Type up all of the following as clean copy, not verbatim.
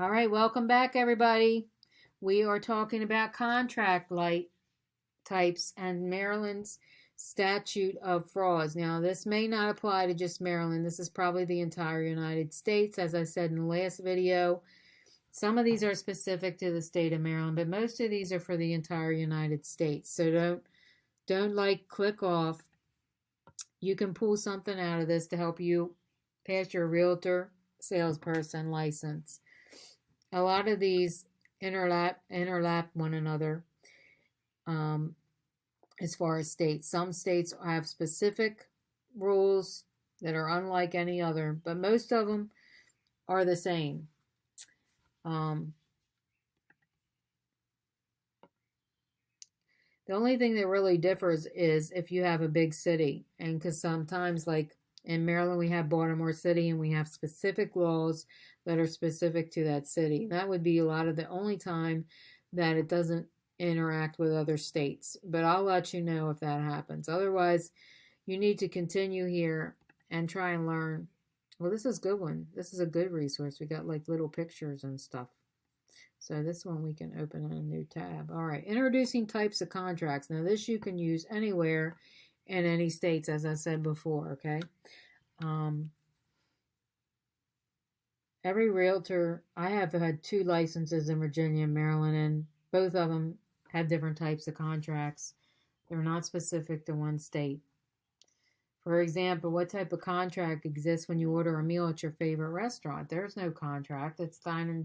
All right, welcome back, everybody. We are talking about contract light types and Maryland's statute of frauds. Now, this may not apply to just Maryland. This is probably the entire United States. As I said in the last video, some of these are specific to the state of Maryland, but most of these are for the entire United States. So don't like click off. You can pull something out of this to help you pass your realtor salesperson license. A lot of these interlap one another as far as states. Some states have specific rules that are unlike any other, but most of them are the same. The only thing that really differs is if you have a big city, and because sometimes, like in Maryland, we have Baltimore City, and we have specific laws that are specific to that city. That would be a lot of the only time that it doesn't interact with other states. But I'll let you know if that happens. Otherwise, you need to continue here and try and learn. Well, this is a good one. This is a good resource. We got like little pictures and stuff. So this one we can open in a new tab. All right, introducing types of contracts. Now this you can use anywhere in any states, as I said before, okay? Every realtor, I have had 2 licenses in Virginia and Maryland, and both of them have different types of contracts. They're not specific to one state. For example, what type of contract exists when you order a meal at your favorite restaurant? There's no contract. It's dine and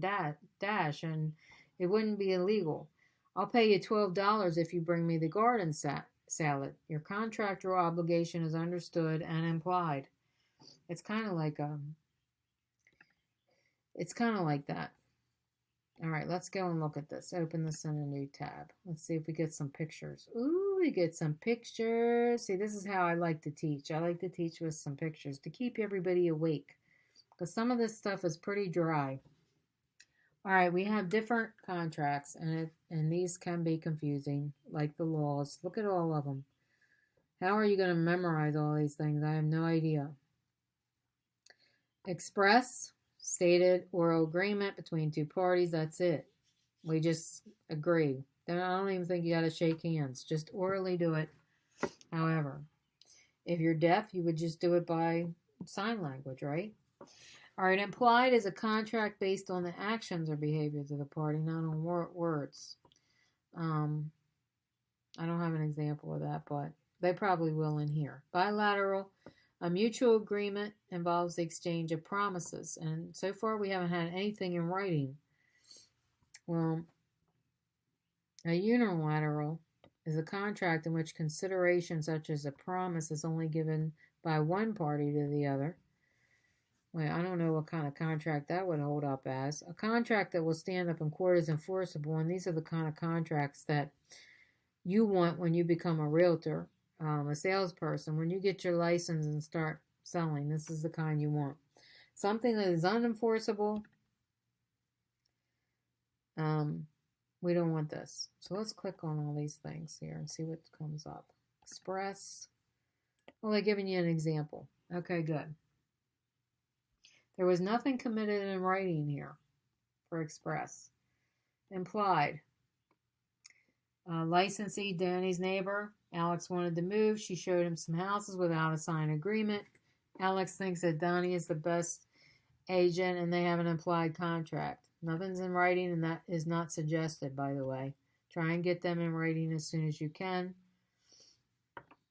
dash, and it wouldn't be illegal. I'll pay you $12 if you bring me the garden salad. Your contract or obligation is understood and implied. It's kind of like that. All right, let's go and look at this. Open this in a new tab. Let's see if we get some pictures. Ooh, we get some pictures. See, this is how I like to teach. I like to teach with some pictures to keep everybody awake, because some of this stuff is pretty dry. All right, we have different contracts, and these can be confusing, like the laws. Look at all of them. How are you going to memorize all these things? I have no idea. Express, stated oral agreement between 2 parties. That's it. We just agree. Then I don't even think you got to shake hands. Just orally do it. However, if you're deaf, you would just do it by sign language, right? All right, implied is a contract based on the actions or behaviors of the party, not on words. I don't have an example of that, but they probably will in here. Bilateral, a mutual agreement involves the exchange of promises, and so far we haven't had anything in writing. Well, a unilateral is a contract in which consideration such as a promise is only given by one party to the other. Well, I don't know what kind of contract that would hold up as. A contract that will stand up in court is enforceable, and these are the kind of contracts that you want when you become a realtor, a salesperson. When you get your license and start selling, this is the kind you want. Something that is unenforceable, we don't want this. So let's click on all these things here and see what comes up. Express. Well, they're giving you an example. Okay, good. There was nothing committed in writing here for express. Implied. Licensee, Danny's neighbor. Alex wanted to move. She showed him some houses without a signed agreement. Alex thinks that Donnie is the best agent, and they have an implied contract. Nothing's in writing, and that is not suggested, by the way. Try and get them in writing as soon as you can.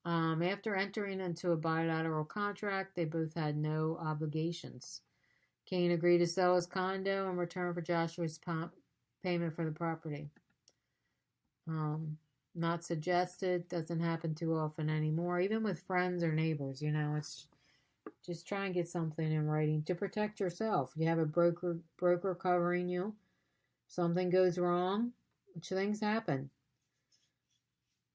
After entering into a bilateral contract, they both had no obligations. Kane agreed to sell his condo in return for Joshua's payment for the property. Not suggested. Doesn't happen too often anymore, even with friends or neighbors. It's just try and get something in writing to protect yourself. You have a broker covering you. Something goes wrong, which things happen.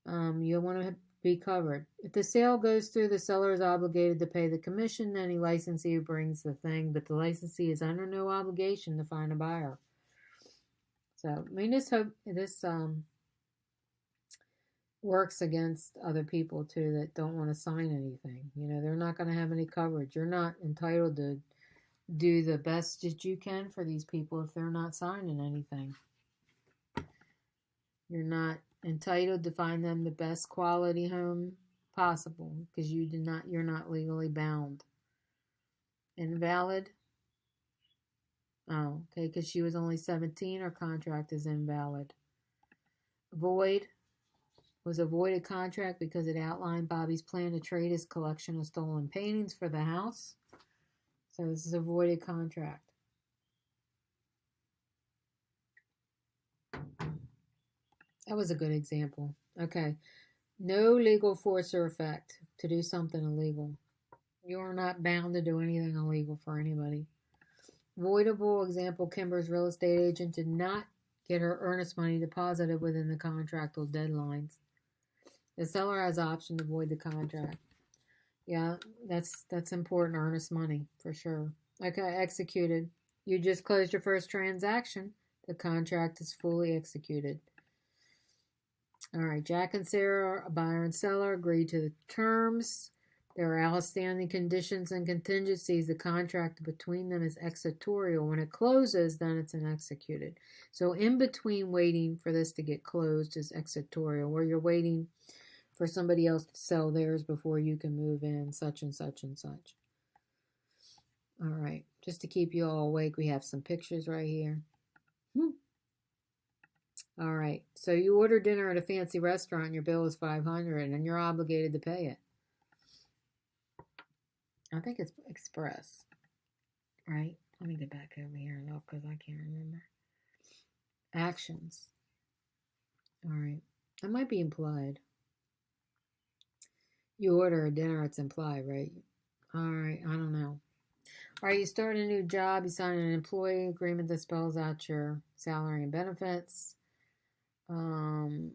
You want to be covered. If the sale goes through, the seller is obligated to pay the commission to any licensee who brings the thing, but the licensee is under no obligation to find a buyer. So, this works against other people too that don't want to sign anything. They're not going to have any coverage. You're not entitled to do the best that you can for these people if they're not signing anything. You're not entitled to find them the best quality home possible because you're not legally bound. Invalid. Oh, okay, because she was only 17, her contract is invalid. Void was a voided contract because it outlined Bobby's plan to trade his collection of stolen paintings for the house. So this is a voided contract. That was a good example. Okay. No legal force or effect to do something illegal. You are not bound to do anything illegal for anybody. Voidable example, Kimber's real estate agent did not get her earnest money deposited within the contractual deadlines. The seller has the option to void the contract. Yeah, that's important, earnest money, for sure. Okay, executed. You just closed your first transaction. The contract is fully executed. All right, Jack and Sarah, a buyer and seller, agreed to the terms. There are outstanding conditions and contingencies. The contract between them is executorial. When it closes, then it's an executed. So in between waiting for this to get closed is executorial, where you're waiting for somebody else to sell theirs before you can move in, such and such and such. All right, just to keep you all awake, we have some pictures right here. All right, so you order dinner at a fancy restaurant and your bill is $500 and you're obligated to pay it. I think it's express, right? Let me get back over here and look because I can't remember. Actions. All right, that might be implied. You order a dinner, it's implied, right? All right, I don't know. All right, you start a new job, you sign an employee agreement that spells out your salary and benefits. I don't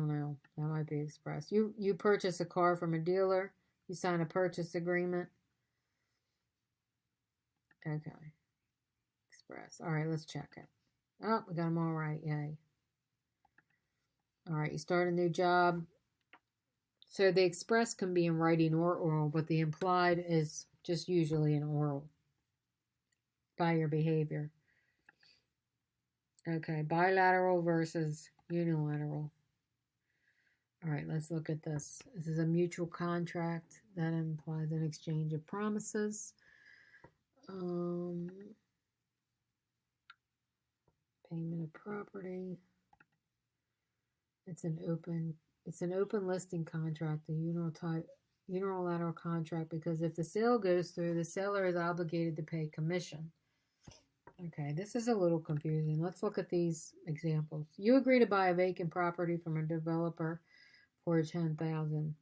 know. That might be express. You purchase a car from a dealer. You sign a purchase agreement. Okay. Express. All right, let's check it. Oh, we got them all right. Yay. All right, you start a new job. So the express can be in writing or oral, but the implied is just usually in oral by your behavior. Okay, bilateral versus unilateral. All right, let's look at this. This is a mutual contract that implies an exchange of promises. Payment of property. It's an open listing contract, a unilateral contract, because if the sale goes through, the seller is obligated to pay commission. Okay, this is a little confusing. Let's look at these examples. You agree to buy a vacant property from a developer for $10,000.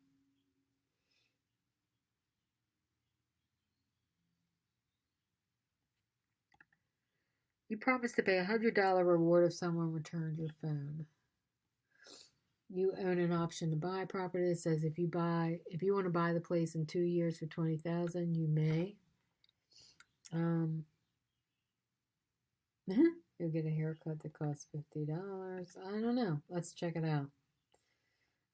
You promise to pay a $100 reward if someone returns your phone. You own an option to buy property that says if you want to buy the place in 2 years for $20,000, you may. You'll get a haircut that costs $50. I don't know. Let's check it out.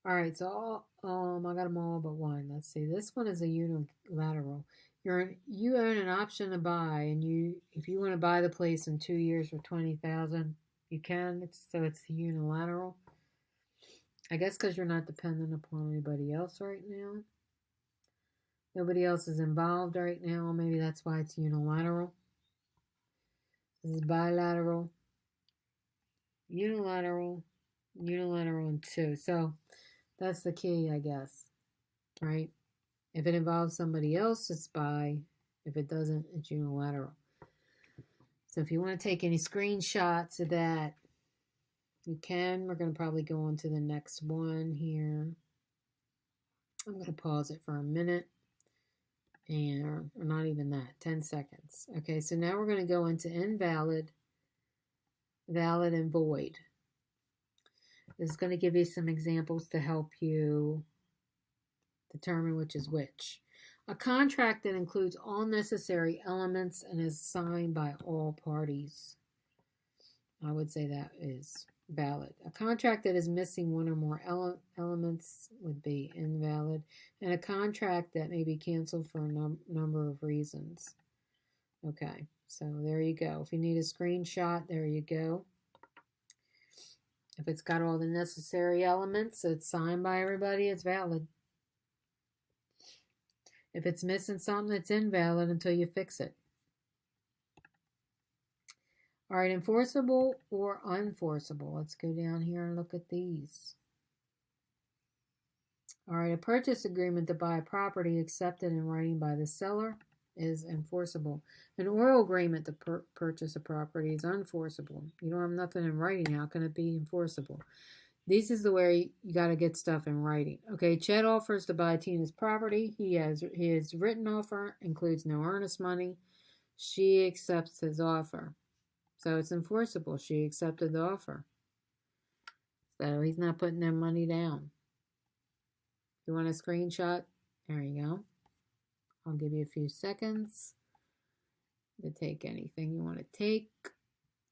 All right, so I got them all but one. Let's see. This one is a unilateral. You own an option to buy, and if you want to buy the place in 2 years for $20,000, you can. It's unilateral. I guess because you're not dependent upon anybody else right now. Nobody else is involved right now. Maybe that's why it's unilateral. This is bilateral, unilateral, and two. So that's the key, I guess, right? If it involves somebody else, it's bi. If it doesn't, it's unilateral. So if you want to take any screenshots of that, you can. We're going to probably go on to the next one here. I'm going to pause it for a minute. And or not even that, 10 seconds. Okay, so now we're going to go into invalid, valid, and void. This is going to give you some examples to help you determine which is which. A contract that includes all necessary elements and is signed by all parties. I would say that is valid. A contract that is missing one or more elements would be invalid. And a contract that may be canceled for a number of reasons. Okay, so there you go. If you need a screenshot, there you go. If it's got all the necessary elements, it's signed by everybody, it's valid. If it's missing something, it's invalid until you fix it. All right, enforceable or unenforceable. Let's go down here and look at these. All right, a purchase agreement to buy a property accepted in writing by the seller is enforceable. An oral agreement to purchase a property is unenforceable. You don't have nothing in writing. How can it be enforceable? This is the way you got to get stuff in writing. Okay, Chet offers to buy Tina's property. His written offer includes no earnest money. She accepts his offer. So it's enforceable. She accepted the offer. So he's not putting their money down. You want a screenshot? There you go. I'll give you a few seconds to take anything you want to take.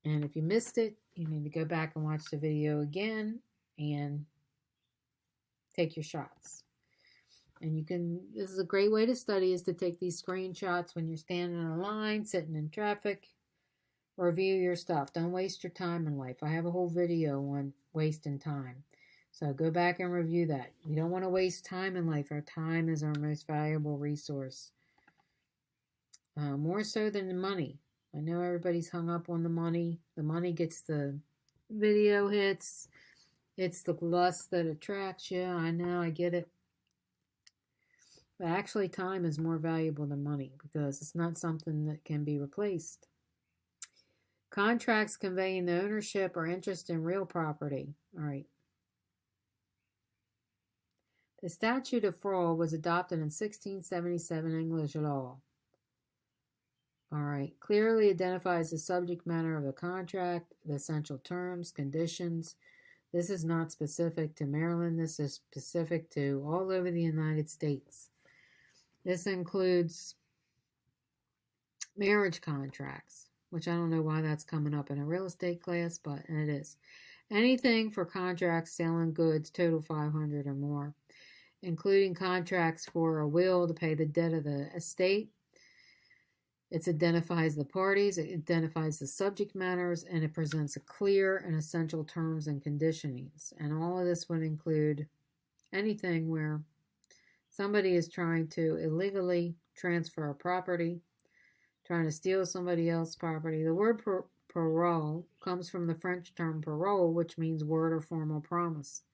And if you missed it, you need to go back and watch the video again and take your shots. And you can, this is a great way to study, is to take these screenshots when you're standing in a line, sitting in traffic. Review your stuff. Don't waste your time in life. I have a whole video on wasting time. So go back and review that. We don't want to waste time in life. Our time is our most valuable resource. More so than the money. I know everybody's hung up on the money. The money gets the video hits. It's the lust that attracts you. I know, I get it. But actually, time is more valuable than money because it's not something that can be replaced. Contracts conveying the ownership or interest in real property. All right. The Statute of Fraud was adopted in 1677 English law. All right. Clearly identifies the subject matter of the contract, the essential terms, conditions. This is not specific to Maryland. This is specific to all over the United States. This includes marriage contracts, which I don't know why that's coming up in a real estate class, but it is. Anything for contracts selling goods total $500 or more, including contracts for a will to pay the debt of the estate. It identifies the parties, it identifies the subject matters, and it presents a clear and essential terms and conditionings. And all of this would include anything where somebody is trying to illegally transfer a property, trying to steal somebody else's property. The word parole comes from the French term parole, which means word or formal promise.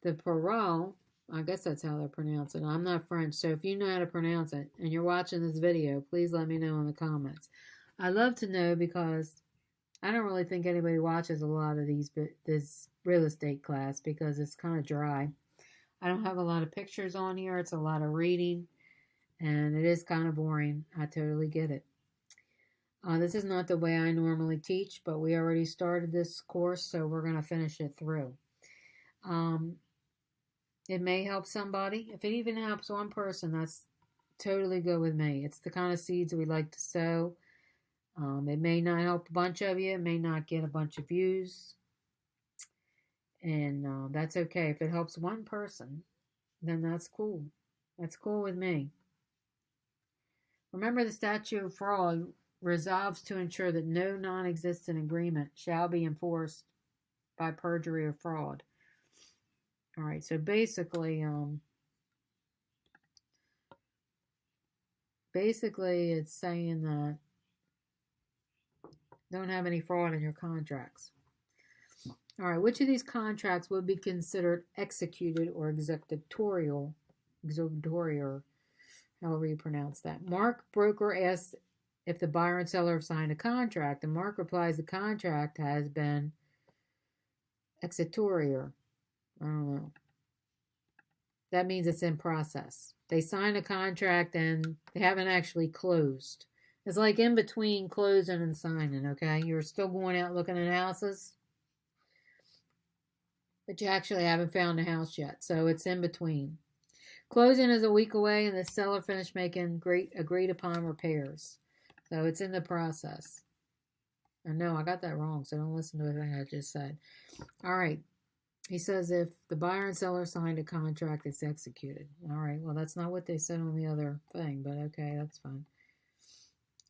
The parole, I guess that's how they pronounce it. I'm not French, so if you know how to pronounce it and you're watching this video, please let me know in the comments. I love to know because I don't really think anybody watches a lot of this real estate class because it's kind of dry. I don't have a lot of pictures on here. It's a lot of reading, and it is kind of boring. I totally get it. This is not the way I normally teach, but we already started this course, so we're going to finish it through. It may help somebody. If it even helps one person, that's totally good with me. It's the kind of seeds we like to sow. It may not help a bunch of you. It may not get a bunch of views. And that's okay. If it helps one person, then that's cool. That's cool with me. Remember, the Statute of Fraud resolves to ensure that no non-existent agreement shall be enforced by perjury or fraud. All right, so basically it's saying that don't have any fraud in your contracts. All right, which of these contracts would be considered executed or executorial, however you pronounce that? Mark, broker, asks if the buyer and seller have signed a contract, and Mark replies the contract has been executorial. I don't know. That means it's in process. They signed a contract and they haven't actually closed. It's like in between closing and signing, okay? You're still going out looking at houses, but you actually haven't found a house yet, so it's in between. Closing is a week away, and the seller finished making agreed upon repairs. So it's in the process. I know I got that wrong, so don't listen to everything I just said. All right. He says if the buyer and seller signed a contract, it's executed. All right. Well, that's not what they said on the other thing, but okay, that's fine.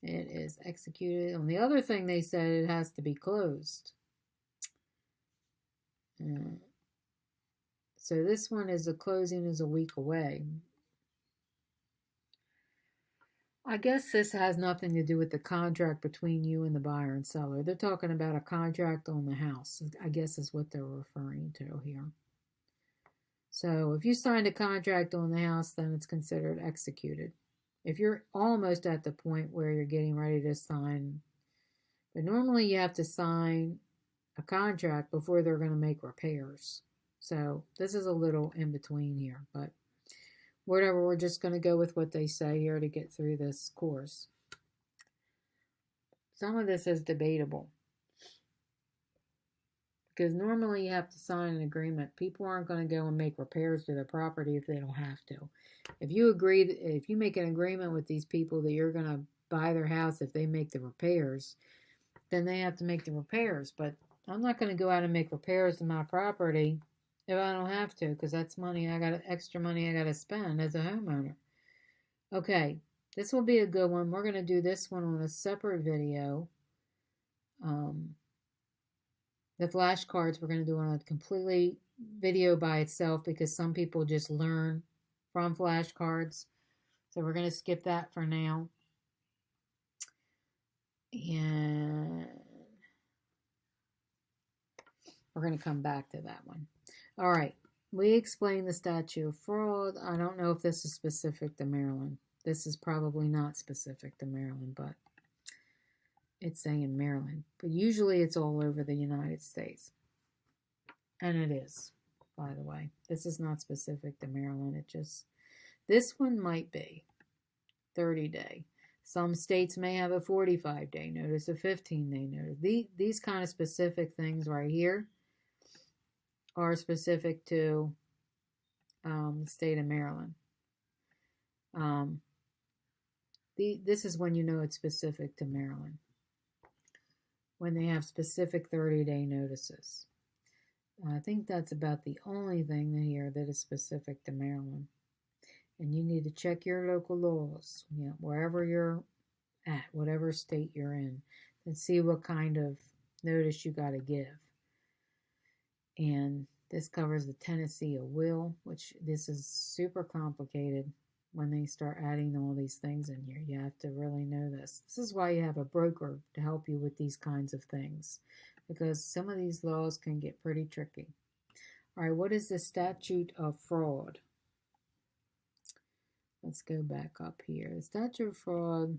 It is executed. On the other thing, they said it has to be closed. So this one is the closing is a week away. I guess this has nothing to do with the contract between you and the buyer and seller. They're talking about a contract on the house, I guess is what they're referring to here. So if you signed a contract on the house, then it's considered executed. If you're almost at the point where you're getting ready to sign, but normally you have to sign a contract before they're going to make repairs. So this is a little in between here, but whatever, we're just going to go with what they say here to get through this course. Some of this is debatable because normally you have to sign an agreement. People aren't going to go and make repairs to their property if they don't have to. If you agree, if you make an agreement with these people that you're going to buy their house if they make the repairs, then they have to make the repairs. But I'm not going to go out and make repairs to my property if I don't have to, because that's money extra money I got to spend as a homeowner. Okay, this will be a good one. We're going to do this one on a separate video. The flashcards we're going to do on a completely video by itself because some people just learn from flashcards. So we're going to skip that for now. And we're going to come back to that one. All right. We explained the statute of fraud. I don't know if this is specific to Maryland. This is probably not specific to Maryland, but it's saying Maryland. But usually it's all over the United States. And it is, by the way. This is not specific to Maryland. This one might be 30-day. Some states may have a 45-day notice, a 15-day notice. These kind of specific things right here are specific to the state of Maryland. This is when you know it's specific to Maryland, when they have specific 30-day notices. I think that's about the only thing here that is specific to Maryland. And you need to check your local laws, wherever you're at, whatever state you're in, and see what kind of notice you got to give. And this covers the tenancy of will, which this is super complicated when they start adding all these things in here. You have to really know this. This is why you have a broker to help you with these kinds of things, because some of these laws can get pretty tricky. All right, what is the statute of fraud? Let's go back up here. The statute of fraud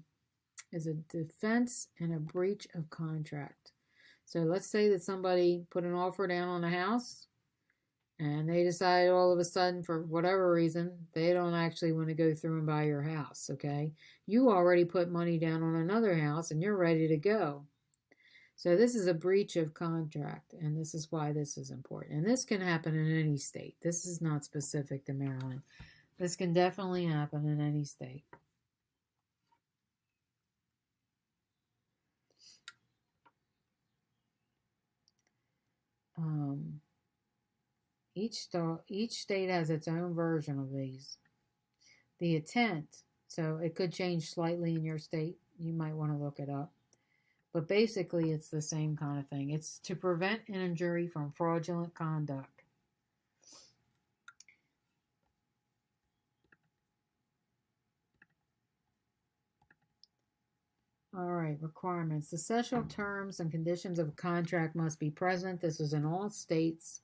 is a defense and a breach of contract. So let's say that somebody put an offer down on a house and they decide all of a sudden, for whatever reason, they don't actually want to go through and buy your house, okay? You already put money down on another house and you're ready to go. So this is a breach of contract, and this is why this is important. And this can happen in any state. This is not specific to Maryland. This can definitely happen in any state. Each state has its own version of these. The intent, so it could change slightly in your state. You might want to look it up. But basically, it's the same kind of thing. It's to prevent an injury from fraudulent conduct. All right, requirements. The essential terms and conditions of a contract must be present. This is in all states.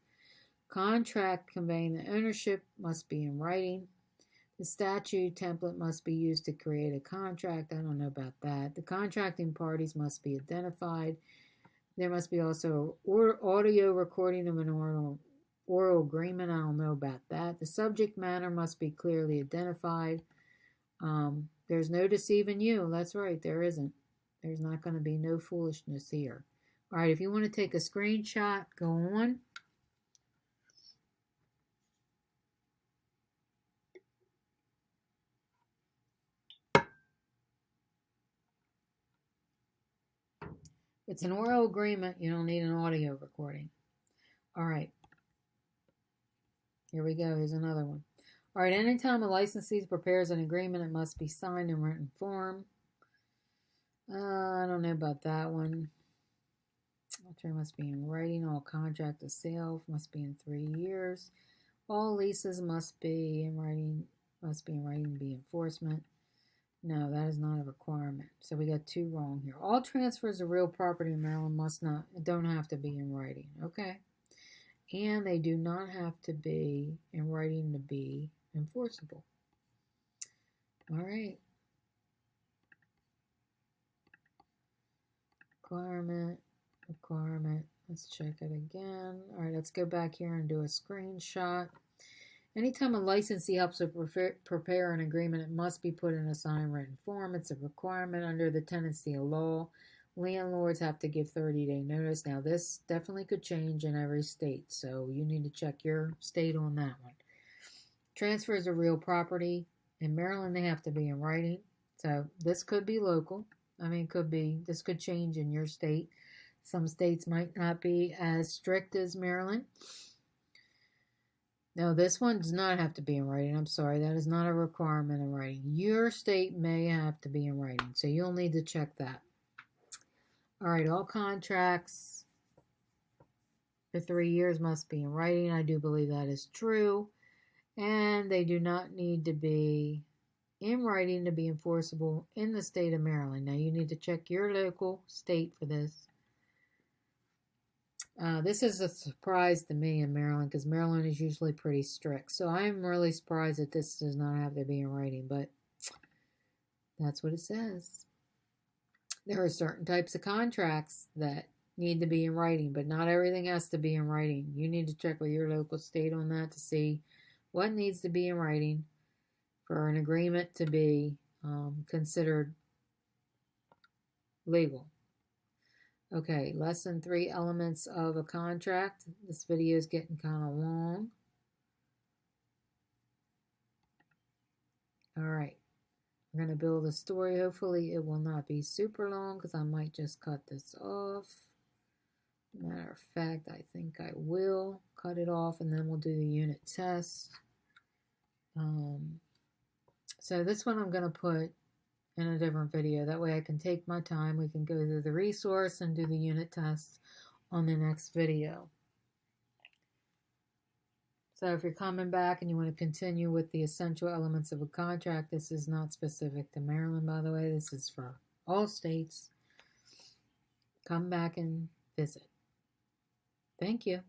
Contract conveying the ownership must be in writing. The statute template must be used to create a contract. I don't know about that. The contracting parties must be identified. There must be also audio recording of an oral agreement. I don't know about that. The subject matter must be clearly identified. There's no deceiving you. That's right, there isn't. There's not going to be no foolishness here. All right, if you want to take a screenshot, go on. It's an oral agreement. You don't need an audio recording. All right. Here we go. Here's another one. All right. Anytime a licensee prepares an agreement, it must be signed in written form. I don't know about that one. Alternate must be in writing. All contract of sale must be in 3 years. All leases must be in writing. Must be in writing to be enforcement. No, that is not a requirement. So we got 2 wrong here. All transfers of real property in Maryland don't have to be in writing. Okay. And they do not have to be in writing to be enforceable. All right. Requirement. Let's check it again. All right, let's go back here and do a screenshot. Anytime a licensee helps to prepare an agreement, it must be put in a signed written form. It's a requirement under the tenancy law. Landlords have to give 30-day notice. Now, this definitely could change in every state, so you need to check your state on that one. Transfers of real property. In Maryland, they have to be in writing. So this could be local. I mean, this could change in your state. Some states might not be as strict as Maryland. No, this one does not have to be in writing. I'm sorry, that is not a requirement in writing. Your state may have to be in writing, so you'll need to check that. All right, all contracts for 3 years must be in writing. I do believe that is true. And they do not need to be in writing to be enforceable in the state of Maryland. Now, you need to check your local state for this. This is a surprise to me in Maryland because Maryland is usually pretty strict. So I'm really surprised that this does not have to be in writing, but that's what it says. There are certain types of contracts that need to be in writing, but not everything has to be in writing. You need to check with your local state on that to see what needs to be in writing for an agreement to be considered legal. Okay, lesson 3, elements of a contract. This video is getting kind of long. All right, we're going to build a story. Hopefully it will not be super long because I might just cut this off. Matter of fact, I think I will cut it off and then we'll do the unit test. So this one I'm going to put in a different video. That way I can take my time. We can go through the resource and do the unit test on the next video. So if you're coming back and you want to continue with the essential elements of a contract, this is not specific to Maryland, by the way. This is for all states. Come back and visit. Thank you.